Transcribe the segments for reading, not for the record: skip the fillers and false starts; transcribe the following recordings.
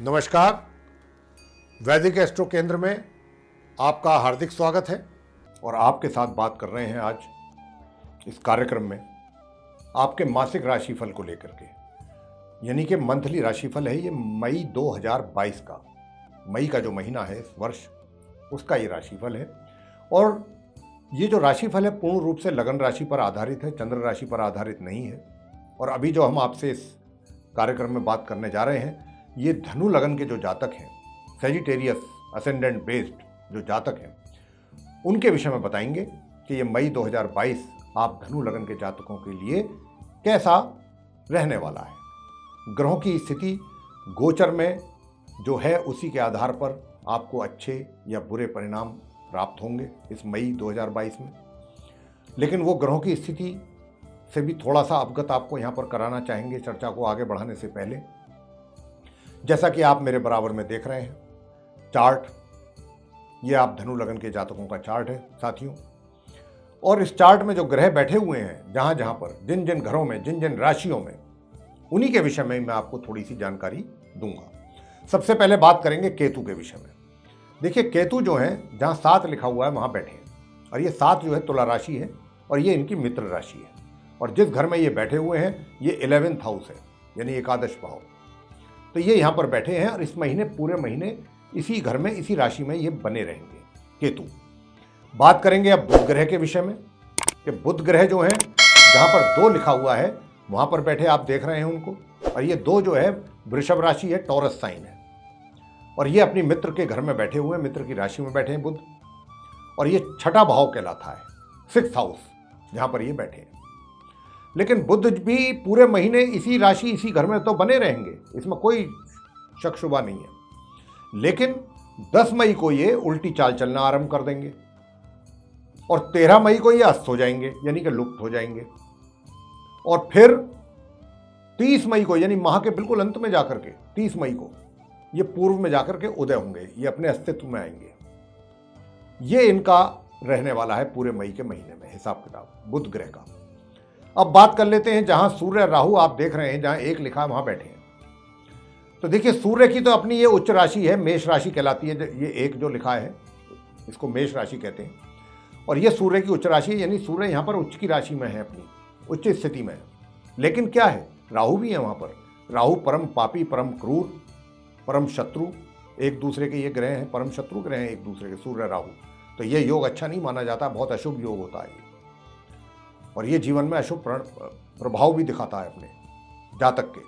नमस्कार। वैदिक एस्ट्रो केंद्र में आपका हार्दिक स्वागत है और आपके साथ बात कर रहे हैं आज इस कार्यक्रम में आपके मासिक राशिफल को लेकर के, यानी कि मंथली राशिफल है। ये मई 2022 का, मई का जो महीना है इस वर्ष, उसका ये राशिफल है। और ये जो राशिफल है पूर्ण रूप से लगन राशि पर आधारित है, चंद्र राशि पर आधारित नहीं है। और अभी जो हम आपसे इस कार्यक्रम में बात करने जा रहे हैं, ये धनु लगन के जो जातक हैं, सेजिटेरियस असेंडेंट बेस्ड जो जातक हैं, उनके विषय में बताएंगे कि ये मई 2022 आप धनु लगन के जातकों के लिए कैसा रहने वाला है। ग्रहों की स्थिति गोचर में जो है उसी के आधार पर आपको अच्छे या बुरे परिणाम प्राप्त होंगे इस मई 2022 में। लेकिन वो ग्रहों की स्थिति से भी थोड़ा सा अवगत आपको यहाँ पर कराना चाहेंगे चर्चा को आगे बढ़ाने से पहले। जैसा कि आप मेरे बराबर में देख रहे हैं चार्ट, ये आप धनु लगन के जातकों का चार्ट है साथियों। और इस चार्ट में जो ग्रह बैठे हुए हैं, जहां जहां पर जिन जिन घरों में, जिन जिन राशियों में, उन्हीं के विषय में मैं आपको थोड़ी सी जानकारी दूंगा। सबसे पहले बात करेंगे केतु के विषय में। देखिए, केतु जो है जहां 7 लिखा हुआ है वहां बैठे हैं, और ये 7 जो है तुला राशि है और ये इनकी मित्र राशि है। और जिस घर में ये बैठे हुए हैं ये 11th हाउस है, यानी एकादश भाव। तो ये यहाँ पर बैठे हैं और इस महीने, पूरे महीने इसी घर में, इसी राशि में ये बने रहेंगे केतु। बात करेंगे अब बुध ग्रह के विषय में कि बुध ग्रह जो है जहाँ पर 2 लिखा हुआ है वहाँ पर बैठे, आप देख रहे हैं उनको। और ये 2 जो है वृषभ राशि है, टॉरस साइन है, और ये अपनी मित्र के घर में बैठे हुए हैं, मित्र की राशि में बैठे हैं बुध। और ये 6ठा भाव कहलाता है, 6th हाउस, जहाँ पर ये बैठे हैं। लेकिन बुध भी पूरे महीने इसी राशि, इसी घर में तो बने रहेंगे, इसमें कोई शक शुबा नहीं है। लेकिन 10 मई को ये उल्टी चाल चलना आरंभ कर देंगे और 13 मई को ये अस्त हो जाएंगे, यानी कि लुप्त हो जाएंगे। और फिर 30 मई को, यानी माह के बिल्कुल अंत में जाकर के 30 मई को ये पूर्व में जाकर के उदय होंगे, ये अपने अस्तित्व में आएंगे। ये इनका रहने वाला है पूरे मई के महीने में हिसाब किताब बुध ग्रह का। अब बात कर लेते हैं जहां सूर्य राहु आप देख रहे हैं, जहां 1 लिखा है वहां बैठे हैं। तो देखिए, सूर्य की तो अपनी ये उच्च राशि है, मेष राशि कहलाती है। ये 1 जो लिखा है इसको मेष राशि कहते हैं, और ये सूर्य की उच्च राशि है, यानी सूर्य यहाँ पर उच्च की राशि में है, अपनी उच्च स्थिति में है। लेकिन क्या है, राहु भी है वहाँ पर। राहु परम पापी, परम क्रूर, परम शत्रु, एक दूसरे के ये ग्रह हैं, परम शत्रु ग्रह हैं एक दूसरे के, सूर्य राहु। तो ये योग अच्छा नहीं माना जाता, बहुत अशुभ योग होता है, और ये जीवन में अशुभ प्रभाव भी दिखाता है अपने जातक के।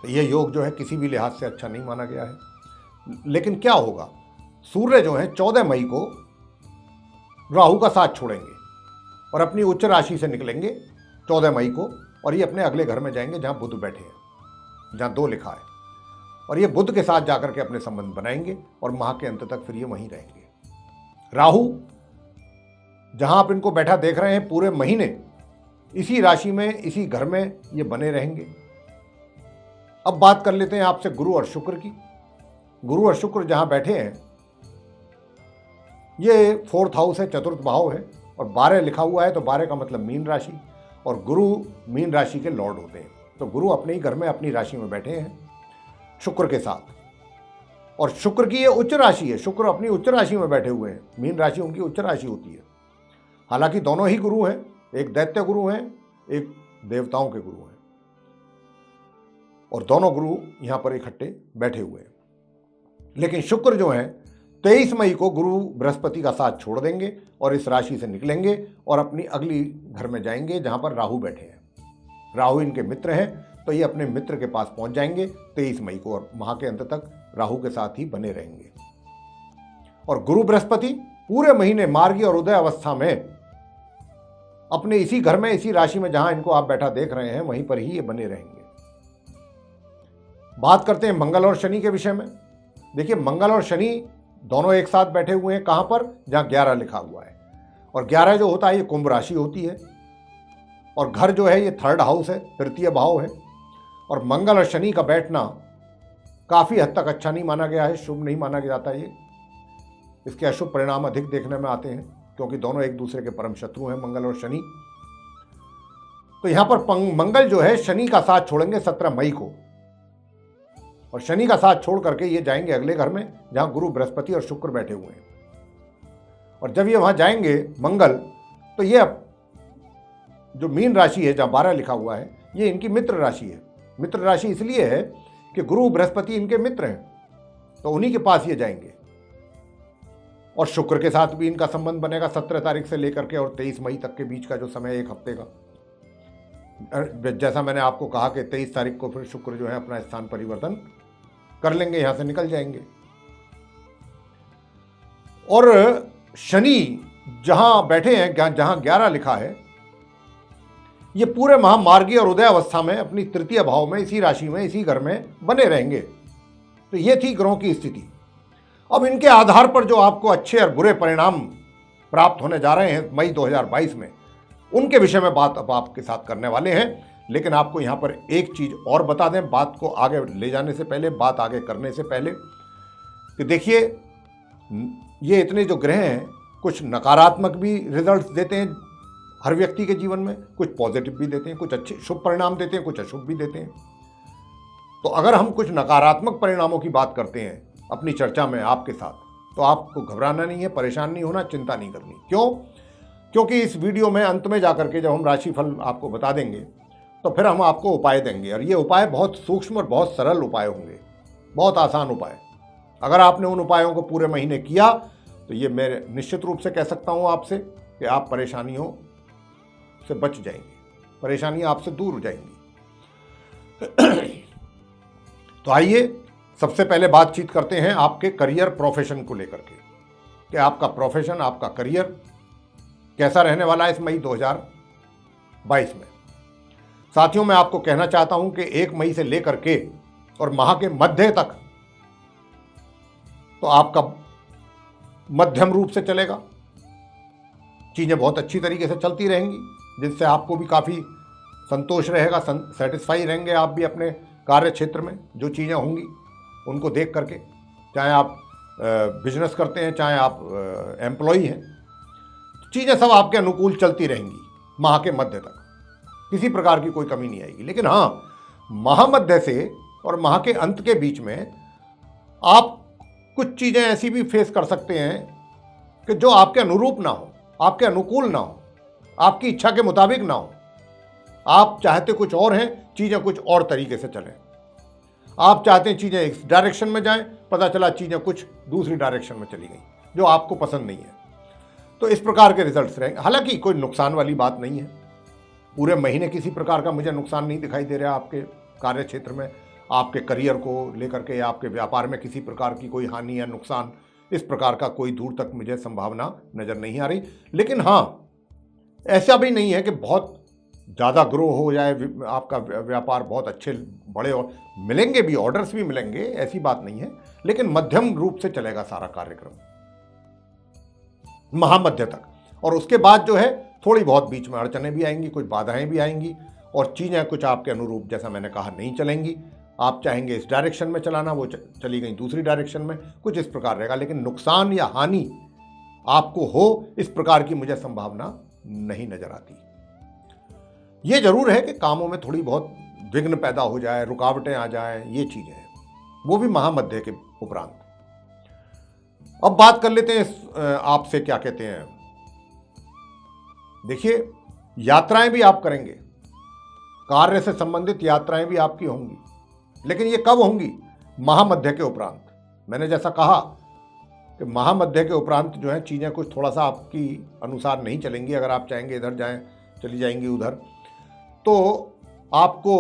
तो ये योग जो है किसी भी लिहाज से अच्छा नहीं माना गया है। लेकिन क्या होगा, सूर्य जो है 14 मई को राहु का साथ छोड़ेंगे और अपनी उच्च राशि से निकलेंगे 14 मई को, और ये अपने अगले घर में जाएंगे जहां बुध बैठे हैं, जहां 2 लिखा है। और ये बुध के साथ जाकर के अपने संबंध बनाएंगे और माह के अंत तक फिर ये वहीं रहेंगे। राहु जहां आप इनको बैठा देख रहे हैं पूरे महीने इसी राशि में, इसी घर में ये बने रहेंगे। अब बात कर लेते हैं आपसे गुरु और शुक्र की। गुरु और शुक्र जहां बैठे हैं ये 4th हाउस है, चतुर्थ भाव है, और 12 लिखा हुआ है, तो 12 का मतलब मीन राशि, और गुरु मीन राशि के लॉर्ड होते हैं। तो गुरु अपने ही घर में, अपनी राशि में बैठे हैं शुक्र के साथ। और शुक्र की ये उच्च राशि है, शुक्र अपनी उच्च राशि में बैठे हुए हैं, मीन राशि उनकी उच्च राशि होती है। हालांकि दोनों ही गुरु हैं, एक दैत्य गुरु हैं, एक देवताओं के गुरु हैं, और दोनों गुरु यहां पर इकट्ठे बैठे हुए हैं। लेकिन शुक्र जो है 23 मई को गुरु बृहस्पति का साथ छोड़ देंगे और इस राशि से निकलेंगे और अपनी अगली घर में जाएंगे जहां पर राहु बैठे हैं। राहु इनके मित्र हैं, तो ये अपने मित्र के पास पहुंच जाएंगे 23 मई को, और माह के अंत तक राहु के साथ ही बने रहेंगे। और गुरु बृहस्पति पूरे महीने मार्गी और उदय अवस्था में अपने इसी घर में, इसी राशि में जहां इनको आप बैठा देख रहे हैं, वहीं पर ही ये बने रहेंगे। बात करते हैं मंगल और शनि के विषय में। देखिए, मंगल और शनि दोनों एक साथ बैठे हुए हैं, कहां पर, जहां 11 लिखा हुआ है। और 11 जो होता है ये कुंभ राशि होती है, और घर जो है ये 3rd हाउस है, 3य भाव है। और मंगल और शनि का बैठना काफी हद तक अच्छा नहीं माना गया है, शुभ नहीं माना जाता। ये इसके अशुभ परिणाम अधिक देखने में आते हैं, क्योंकि दोनों एक दूसरे के परम शत्रु हैं, मंगल और शनि। तो यहां पर मंगल जो है शनि का साथ छोड़ेंगे 17 मई को, और शनि का साथ छोड़ करके ये जाएंगे अगले घर में जहां गुरु, बृहस्पति और शुक्र बैठे हुए हैं। और जब ये वहां जाएंगे मंगल, तो ये जो मीन राशि है जहां 12 लिखा हुआ है, ये इनकी मित्र राशि है। मित्र राशि इसलिए है कि गुरु, बृहस्पति इनके मित्र हैं, तो उन्हीं के पास ये जाएंगे। और शुक्र के साथ भी इनका संबंध बनेगा 17 तारीख से लेकर के और 23 मई तक के बीच का जो समय, एक हफ्ते का। जैसा मैंने आपको कहा कि 23 तारीख को फिर शुक्र जो है अपना स्थान परिवर्तन कर लेंगे, यहां से निकल जाएंगे। और शनि जहां बैठे हैं, जहां 11 लिखा है, ये पूरे महामार्गी और उदय अवस्था में अपनी तृतीय भाव में, इसी राशि में, इसी घर में बने रहेंगे। तो ये थी ग्रहों की स्थिति। अब इनके आधार पर जो आपको अच्छे और बुरे परिणाम प्राप्त होने जा रहे हैं मई 2022 में, उनके विषय में बात अब आपके साथ करने वाले हैं। लेकिन आपको यहां पर एक चीज और बता दें, बात को आगे ले जाने से पहले, बात आगे करने से पहले, कि देखिए ये इतने जो ग्रह हैं, कुछ नकारात्मक भी रिजल्ट्स देते हैं हर व्यक्ति के जीवन में, कुछ पॉजिटिव भी देते हैं, कुछ अच्छे शुभ परिणाम देते हैं, कुछ अशुभ भी देते हैं। तो अगर हम कुछ नकारात्मक परिणामों की बात करते हैं अपनी चर्चा में आपके साथ, तो आपको घबराना नहीं है, परेशान नहीं होना, चिंता नहीं करनी। क्यों? क्योंकि इस वीडियो में अंत में जाकर के जब हम राशिफल आपको बता देंगे, तो फिर हम आपको उपाय देंगे, और ये उपाय बहुत सूक्ष्म और बहुत सरल उपाय होंगे, बहुत आसान उपाय। अगर आपने उन उपायों को पूरे महीने किया, तो ये मैं निश्चित रूप से कह सकता हूँ आपसे कि आप परेशानियों से बच जाएंगे, परेशानियां आपसे दूर हो जाएंगी। तो आइए सबसे पहले बातचीत करते हैं आपके करियर, प्रोफेशन को लेकर के, कि आपका प्रोफेशन, आपका करियर कैसा रहने वाला है इस मई 2022 में। साथियों, मैं आपको कहना चाहता हूं कि 1 मई से लेकर के और माह के मध्य तक तो आपका मध्यम रूप से चलेगा, चीजें बहुत अच्छी तरीके से चलती रहेंगी, जिससे आपको भी काफी संतोष रहेगा, सेटिस्फाई रहेंगे आप भी अपने कार्य क्षेत्र में। जो चीजें होंगी उनको देख करके, चाहे आप बिजनेस करते हैं, चाहे आप एम्प्लॉई हैं, चीजें सब आपके अनुकूल चलती रहेंगी माह के मध्य तक, किसी प्रकार की कोई कमी नहीं आएगी। लेकिन हाँ, माह मध्य से और माह के अंत के बीच में आप कुछ चीजें ऐसी भी फेस कर सकते हैं कि जो आपके अनुरूप ना हो, आपके अनुकूल ना हो, आपकी इच्छा के मुताबिक ना हो। आप चाहते कुछ और हैं, चीजें कुछ और तरीके से चलें। आप चाहते हैं चीजें इस डायरेक्शन में जाएं, पता चला चीजें कुछ दूसरी डायरेक्शन में चली गई, जो आपको पसंद नहीं है। तो इस प्रकार के रिजल्ट्स रहेंगे। हालांकि कोई नुकसान वाली बात नहीं है, पूरे महीने किसी प्रकार का मुझे नुकसान नहीं दिखाई दे रहा आपके कार्य क्षेत्र में, आपके करियर को लेकर के, या आपके व्यापार में किसी प्रकार की कोई हानि या नुकसान, इस प्रकार का कोई दूर तक मुझे संभावना नजर नहीं आ रही। लेकिन हाँ, ऐसा भी नहीं है कि बहुत ज़्यादा ग्रो हो जाए आपका व्यापार, बहुत अच्छे बड़े और मिलेंगे भी, ऑर्डर्स भी मिलेंगे, ऐसी बात नहीं है। लेकिन मध्यम रूप से चलेगा सारा कार्यक्रम महामध्य तक। और उसके बाद जो है थोड़ी बहुत बीच में अड़चनें भी आएंगी, कुछ बाधाएं भी आएंगी, और चीज़ें कुछ आपके अनुरूप, जैसा मैंने कहा, नहीं चलेंगी। आप चाहेंगे इस डायरेक्शन में चलाना, वो चली गई दूसरी डायरेक्शन में, कुछ इस प्रकार रहेगा। लेकिन नुकसान या हानि आपको हो, इस प्रकार की मुझे संभावना नहीं नजर आती। ये जरूर है कि कामों में थोड़ी बहुत विघ्न पैदा हो जाए, रुकावटें आ जाए, ये चीजें हैं, वो भी महामध्य के उपरांत। अब बात कर लेते हैं आपसे, क्या कहते हैं। देखिए, यात्राएं भी आप करेंगे, कार्य से संबंधित यात्राएं भी आपकी होंगी, लेकिन ये कब होंगी? महामध्य के उपरांत। मैंने जैसा कहा कि महामध्य के उपरांत जो है चीजें कुछ थोड़ा सा आपकी अनुसार नहीं चलेंगी। अगर आप चाहेंगे इधर जाएं, चली जाएंगी उधर, तो आपको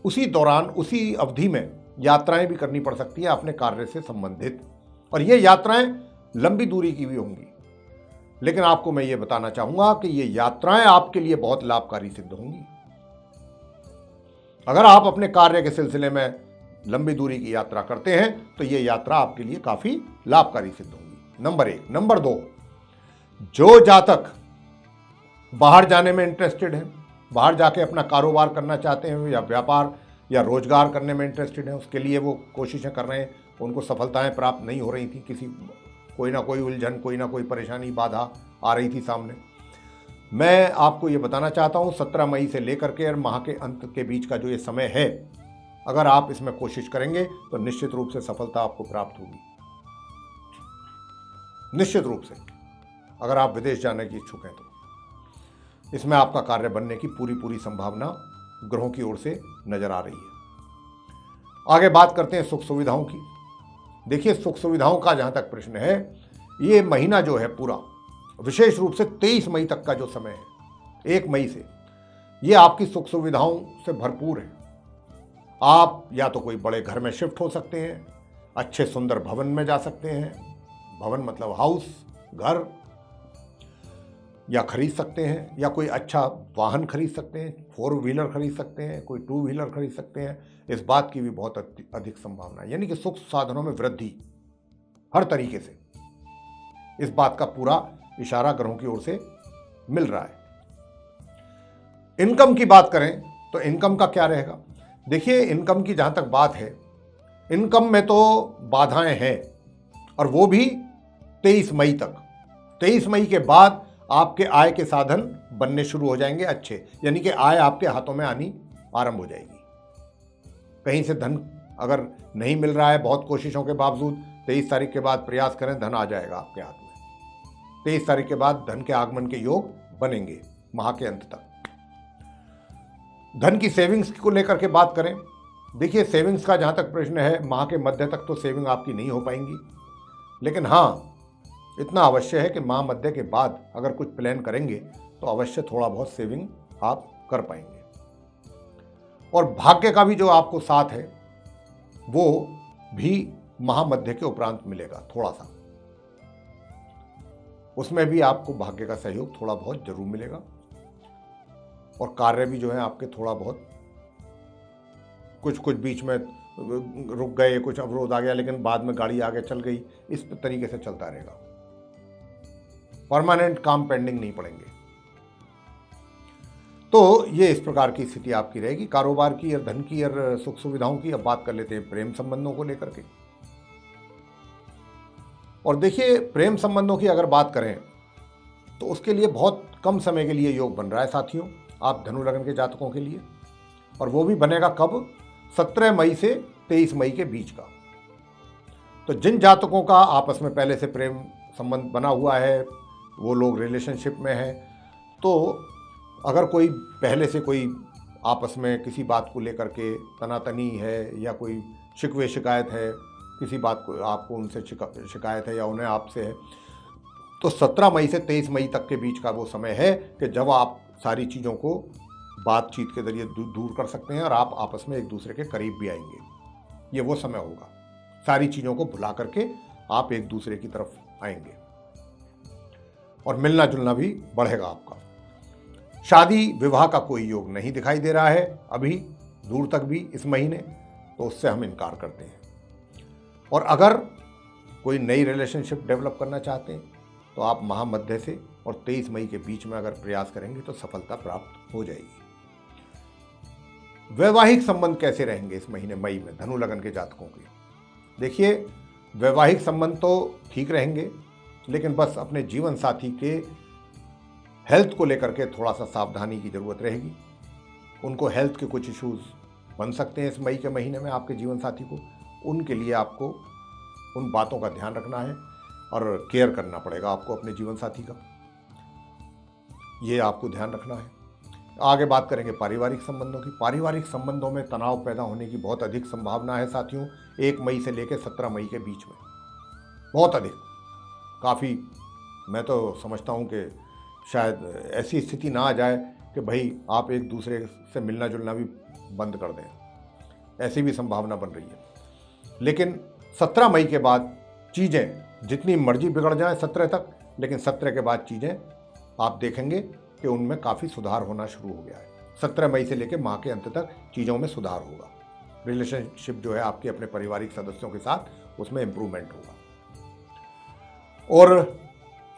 उसी दौरान, उसी अवधि में यात्राएं भी करनी पड़ सकती है अपने कार्य से संबंधित, और ये यात्राएं लंबी दूरी की भी होंगी। लेकिन आपको मैं ये बताना चाहूंगा कि ये यात्राएं आपके लिए बहुत लाभकारी सिद्ध होंगी। अगर आप अपने कार्य के सिलसिले में लंबी दूरी की यात्रा करते हैं, तो ये यात्रा आपके लिए काफी लाभकारी सिद्ध होगी, नंबर 1। नंबर 2, जो जातक बाहर जाने में इंटरेस्टेड है, बाहर जाके अपना कारोबार करना चाहते हैं, या व्यापार या रोजगार करने में इंटरेस्टेड हैं, उसके लिए वो कोशिशें कर रहे हैं, उनको सफलताएं प्राप्त नहीं हो रही थी, कोई ना कोई उलझन, कोई ना कोई परेशानी, बाधा आ रही थी सामने। मैं आपको ये बताना चाहता हूँ, 17 मई से लेकर के और माह के अंत के बीच का जो ये समय है, अगर आप इसमें कोशिश करेंगे तो निश्चित रूप से सफलता आपको प्राप्त होगी। निश्चित रूप से अगर आप विदेश जाने की इच्छुक हैं तो इसमें आपका कार्य बनने की पूरी संभावना ग्रहों की ओर से नजर आ रही है। आगे बात करते हैं सुख सुविधाओं की। देखिए, सुख सुविधाओं का जहां तक प्रश्न है, ये महीना जो है पूरा, विशेष रूप से 23 मई तक का जो समय है, 1 मई से, ये आपकी सुख सुविधाओं से भरपूर है। आप या तो कोई बड़े घर में शिफ्ट हो सकते हैं, अच्छे सुंदर भवन में जा सकते हैं, भवन मतलब हाउस, घर, या खरीद सकते हैं, या कोई अच्छा वाहन खरीद सकते हैं, 4 व्हीलर खरीद सकते हैं, कोई 2 व्हीलर खरीद सकते हैं। इस बात की भी बहुत अधिक संभावना है, यानी कि सुख साधनों में वृद्धि हर तरीके से, इस बात का पूरा इशारा ग्रहों की ओर से मिल रहा है। इनकम की बात करें तो इनकम का क्या रहेगा? देखिए, इनकम की जहां तक बात है, इनकम में तो बाधाएं हैं, और वो भी 23 मई तक। 23 मई के बाद आपके आय के साधन बनने शुरू हो जाएंगे अच्छे, यानी कि आय आपके हाथों में आनी आरंभ हो जाएगी। कहीं से धन अगर नहीं मिल रहा है, बहुत कोशिशों के बावजूद, 23 तारीख के बाद प्रयास करें, धन आ जाएगा आपके हाथ में। 23 तारीख के बाद धन के आगमन के योग बनेंगे माह के अंत तक। धन की सेविंग्स को लेकर के बात करें, देखिए, सेविंग्स का जहां तक प्रश्न है, माह के मध्य तक तो सेविंग आपकी नहीं हो पाएंगी, लेकिन हाँ, इतना अवश्य है कि माह मध्य के बाद अगर कुछ प्लान करेंगे तो अवश्य थोड़ा बहुत सेविंग आप कर पाएंगे। और भाग्य का भी जो आपको साथ है वो भी माह मध्य के उपरांत मिलेगा थोड़ा सा, उसमें भी आपको भाग्य का सहयोग थोड़ा बहुत जरूर मिलेगा। और कार्य भी जो है आपके थोड़ा बहुत कुछ बीच में रुक गए, कुछ अवरोध आ गया, लेकिन बाद में गाड़ी आगे चल गई, इस तरीके से चलता रहेगा। परमानेंट काम पेंडिंग नहीं पड़ेंगे। तो ये इस प्रकार की स्थिति आपकी रहेगी कारोबार की और धन की और सुख सुविधाओं की। अब बात कर लेते हैं प्रेम संबंधों को लेकर के। और देखिए, प्रेम संबंधों की अगर बात करें तो उसके लिए बहुत कम समय के लिए योग बन रहा है साथियों, आप धनु लग्न के जातकों के लिए। और वो भी बनेगा कब? 17 मई से 23 मई के बीच का। तो जिन जातकों का आपस में पहले से प्रेम संबंध बना हुआ है, वो लोग रिलेशनशिप में हैं, तो अगर कोई पहले से कोई आपस में किसी बात को लेकर के तनातनी है, या कोई शिकवे शिकायत है, किसी बात को आपको उनसे शिकायत है या उन्हें आपसे है, तो 17 मई से 23 मई तक के बीच का वो समय है कि जब आप सारी चीज़ों को बातचीत के जरिए दूर कर सकते हैं और आप आपस में एक दूसरे के करीब भी आएंगे। ये वो समय होगा, सारी चीज़ों को भुला करके आप एक दूसरे की तरफ आएंगे और मिलना जुलना भी बढ़ेगा आपका। शादी विवाह का कोई योग नहीं दिखाई दे रहा है अभी दूर तक भी इस महीने, तो उससे हम इनकार करते हैं। और अगर कोई नई रिलेशनशिप डेवलप करना चाहते हैं तो आप माह मध्य से और 23 मई के बीच में अगर प्रयास करेंगे तो सफलता प्राप्त हो जाएगी। वैवाहिक संबंध कैसे रहेंगे इस महीने मई में धनु लगन के जातकों के? देखिए, वैवाहिक संबंध तो ठीक रहेंगे, लेकिन बस अपने जीवन साथी के हेल्थ को लेकर के थोड़ा सा सावधानी की जरूरत रहेगी। उनको हेल्थ के कुछ इश्यूज बन सकते हैं इस मई के महीने में आपके जीवन साथी को। उनके लिए आपको उन बातों का ध्यान रखना है और केयर करना पड़ेगा आपको अपने जीवन साथी का, ये आपको ध्यान रखना है। आगे बात करेंगे पारिवारिक संबंधों की। पारिवारिक संबंधों में तनाव पैदा होने की बहुत अधिक संभावना है साथियों, 1 मई से लेकर 17 मई के बीच में, बहुत अधिक, काफ़ी। मैं तो समझता हूँ कि शायद ऐसी स्थिति ना आ जाए कि भाई आप एक दूसरे से मिलना जुलना भी बंद कर दें, ऐसी भी संभावना बन रही है। लेकिन 17 मई के बाद चीज़ें जितनी मर्जी बिगड़ जाएं 17 तक, लेकिन 17 के बाद चीज़ें आप देखेंगे कि उनमें काफ़ी सुधार होना शुरू हो गया है। 17 मई से लेकर माह के अंत तक चीज़ों में सुधार होगा। रिलेशनशिप जो है आपके अपने पारिवारिक सदस्यों के साथ, उसमें इम्प्रूवमेंट होगा। और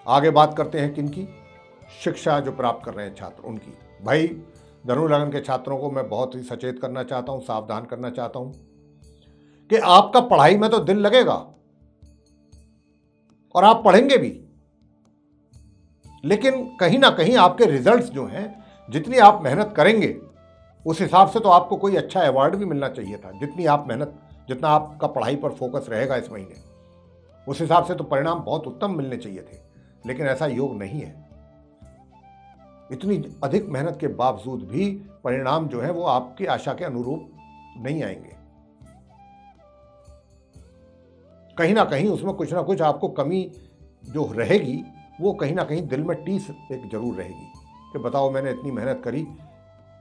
आगे बात करते हैं किनकी? शिक्षा जो प्राप्त कर रहे हैं छात्र, उनकी। भाई, धनु लगन के छात्रों को मैं बहुत ही सचेत करना चाहता हूँ, सावधान करना चाहता हूँ कि आपका पढ़ाई में तो दिल लगेगा और आप पढ़ेंगे भी, लेकिन कहीं ना कहीं आपके रिजल्ट्स जो हैं, जितनी आप मेहनत करेंगे उस हिसाब से तो आपको कोई अच्छा अवार्ड भी मिलना चाहिए था। जितनी आप मेहनत, जितना आपका पढ़ाई पर फोकस रहेगा इस महीने, उस हिसाब से तो परिणाम बहुत उत्तम मिलने चाहिए थे, लेकिन ऐसा योग नहीं है। इतनी अधिक मेहनत के बावजूद भी परिणाम जो है वो आपकी आशा के अनुरूप नहीं आएंगे। कहीं ना कहीं उसमें कुछ ना कुछ आपको कमी जो रहेगी, वो कहीं ना कहीं दिल में टीस एक जरूर रहेगी कि बताओ मैंने इतनी मेहनत करी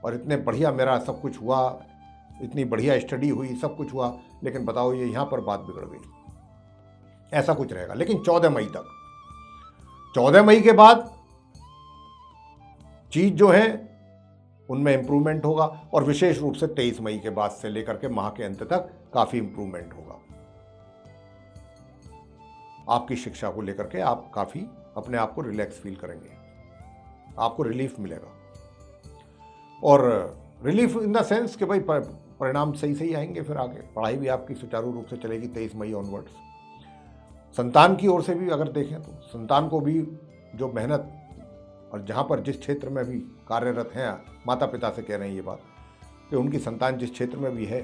और इतने बढ़िया मेरा सब कुछ हुआ, इतनी बढ़िया स्टडी हुई, सब कुछ हुआ, लेकिन बताओ ये यहाँ पर बात बिगड़ गई। ऐसा कुछ रहेगा। लेकिन 14 मई तक, 14 मई के बाद चीज जो है उनमें इंप्रूवमेंट होगा, और विशेष रूप से 23 मई के बाद से लेकर के माह के अंत तक काफी इंप्रूवमेंट होगा। आपकी शिक्षा को लेकर के आप काफी अपने आप को रिलैक्स फील करेंगे, आपको रिलीफ मिलेगा। और रिलीफ इन द सेंस कि भाई परिणाम सही सही आएंगे, फिर आगे पढ़ाई भी आपकी सुचारू रूप से चलेगी 23 मई ऑनवर्ड्स। संतान की ओर से भी अगर देखें तो संतान को भी जो मेहनत, और जहाँ पर जिस क्षेत्र में भी कार्यरत हैं, माता पिता से कह रहे हैं ये बात कि उनकी संतान जिस क्षेत्र में भी है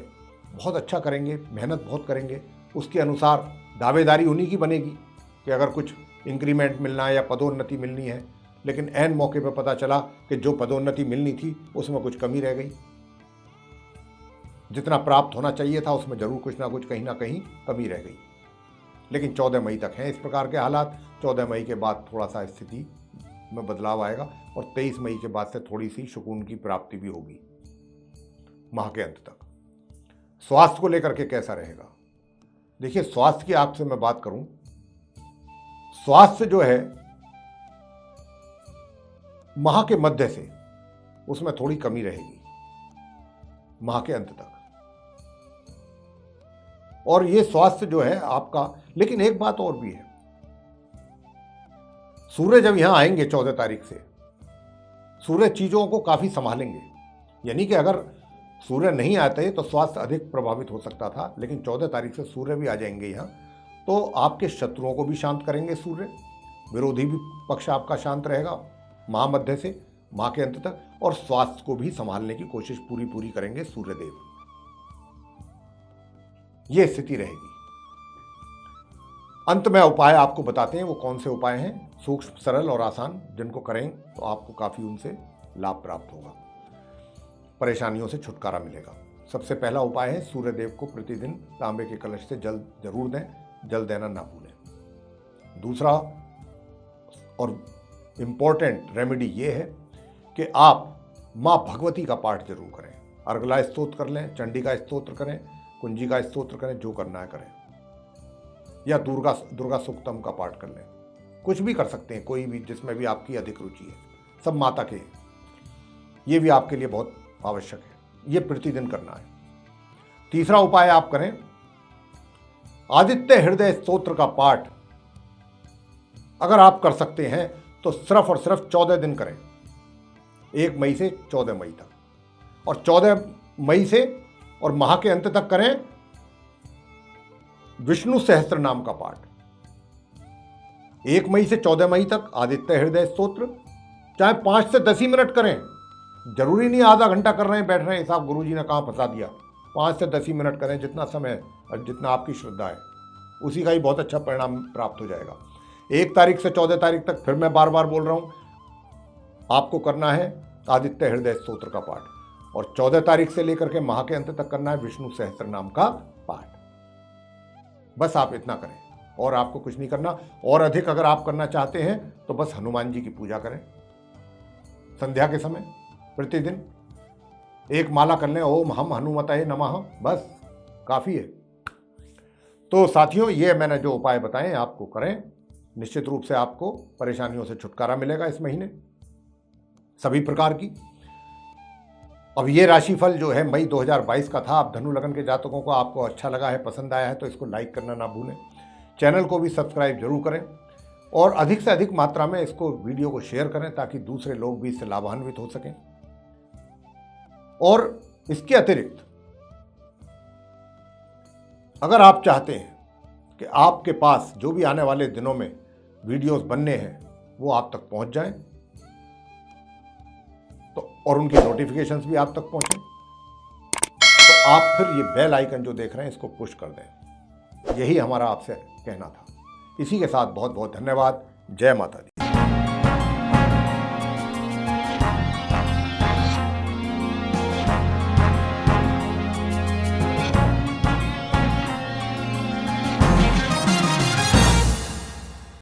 बहुत अच्छा करेंगे, मेहनत बहुत करेंगे, उसके अनुसार दावेदारी उन्हीं की बनेगी कि अगर कुछ इंक्रीमेंट मिलना है या पदोन्नति मिलनी है, लेकिन ऐन मौके पर पता चला कि जो पदोन्नति मिलनी थी उसमें कुछ कमी रह गई, जितना प्राप्त होना चाहिए था उसमें जरूर कुछ ना कुछ कहीं ना कहीं कमी रह गई। लेकिन 14 मई तक हैं इस प्रकार के हालात। 14 मई के बाद थोड़ा सा स्थिति में बदलाव आएगा, और 23 मई के बाद से थोड़ी सी सुकून की प्राप्ति भी होगी माह के अंत तक। स्वास्थ्य को लेकर के कैसा रहेगा? देखिए, स्वास्थ्य की आपसे मैं बात करूं, स्वास्थ्य जो है माह के मध्य से उसमें थोड़ी कमी रहेगी माह के अंत तक, और ये स्वास्थ्य जो है आपका। लेकिन एक बात और भी है, सूर्य जब यहां आएंगे 14 तारीख से, सूर्य चीजों को काफी संभालेंगे। यानी कि अगर सूर्य नहीं आते तो स्वास्थ्य अधिक प्रभावित हो सकता था, लेकिन 14 तारीख से सूर्य भी आ जाएंगे यहाँ, तो आपके शत्रुओं को भी शांत करेंगे सूर्य, विरोधी भी पक्ष आपका शांत रहेगा माह मध्य से माह के अंत तक, और स्वास्थ्य को भी संभालने की कोशिश पूरी करेंगे सूर्यदेव। यह स्थिति रहेगी। अंत में उपाय आपको बताते हैं, वो कौन से उपाय हैं, सूक्ष्म, सरल और आसान, जिनको करें तो आपको काफी उनसे लाभ प्राप्त होगा, परेशानियों से छुटकारा मिलेगा। सबसे पहला उपाय है, सूर्यदेव को प्रतिदिन तांबे के कलश से जल जरूर दें, जल देना ना भूलें। दूसरा और इंपॉर्टेंट रेमेडी ये है कि आप माँ भगवती का पाठ जरूर करें। अर्गला स्तोत्र कर लें, चंडी का स्तोत्र करें, कुंजी का स्तोत्र करें, जो करना है करें, या दुर्गा सूक्तम का पाठ कर लें। कुछ भी कर सकते हैं, कोई भी जिसमें भी आपकी अधिक रुचि है, सब माता के। ये भी आपके लिए बहुत आवश्यक है, ये प्रतिदिन करना है। तीसरा उपाय आप करें, आदित्य हृदय स्तोत्र का पाठ अगर आप कर सकते हैं तो सिर्फ और सिर्फ 14 दिन करें, 1 मई से 14 मई तक, और 14 मई से और माह के अंत तक करें विष्णु सहस्त्र नाम का पाठ। 1 मई से 14 मई तक आदित्य हृदय स्तोत्र, चाहे 5 से 10 ही मिनट करें, जरूरी नहीं आधा घंटा कर रहे हैं बैठ रहे हैं, साहब गुरुजी ने कहाँ फंसा दिया। 5 से 10 ही मिनट करें, जितना समय और जितना आपकी श्रद्धा है, उसी का ही बहुत अच्छा परिणाम प्राप्त हो जाएगा। 1 तारीख से 14 तारीख तक, फिर मैं बार बार बोल रहा हूं, आपको करना है आदित्य हृदय स्तोत्र का पाठ, और 14 तारीख से लेकर के माह के अंत तक करना है विष्णु सहस्त्र नाम का पाठ। बस आप इतना करें, और आपको कुछ नहीं करना। और अधिक अगर आप करना चाहते हैं तो बस हनुमान जी की पूजा करें संध्या के समय, प्रतिदिन 1 माला कर लें, ओम हम हनुमताय नमः, बस काफी है। तो साथियों, ये मैंने जो उपाय बताए आपको करें, निश्चित रूप से आपको परेशानियों से छुटकारा मिलेगा इस महीने सभी प्रकार की। अब ये राशिफल जो है मई 2022 का था। अब धनु लगन के जातकों को आपको अच्छा लगा है, पसंद आया है, तो इसको लाइक करना ना भूलें, चैनल को भी सब्सक्राइब जरूर करें, और अधिक से अधिक मात्रा में इसको वीडियो को शेयर करें ताकि दूसरे लोग भी इससे लाभान्वित हो सकें। और इसके अतिरिक्त अगर आप चाहते हैं कि आपके पास जो भी आने वाले दिनों में वीडियोस बनने हैं वो आप तक पहुंच जाएं, तो और उनकी नोटिफिकेशंस भी आप तक पहुंचें, आप फिर ये बेल आइकन जो देख रहे हैं इसको पुश कर दें। यही हमारा आपसे कहना था। इसी के साथ बहुत बहुत धन्यवाद। जय माता दी।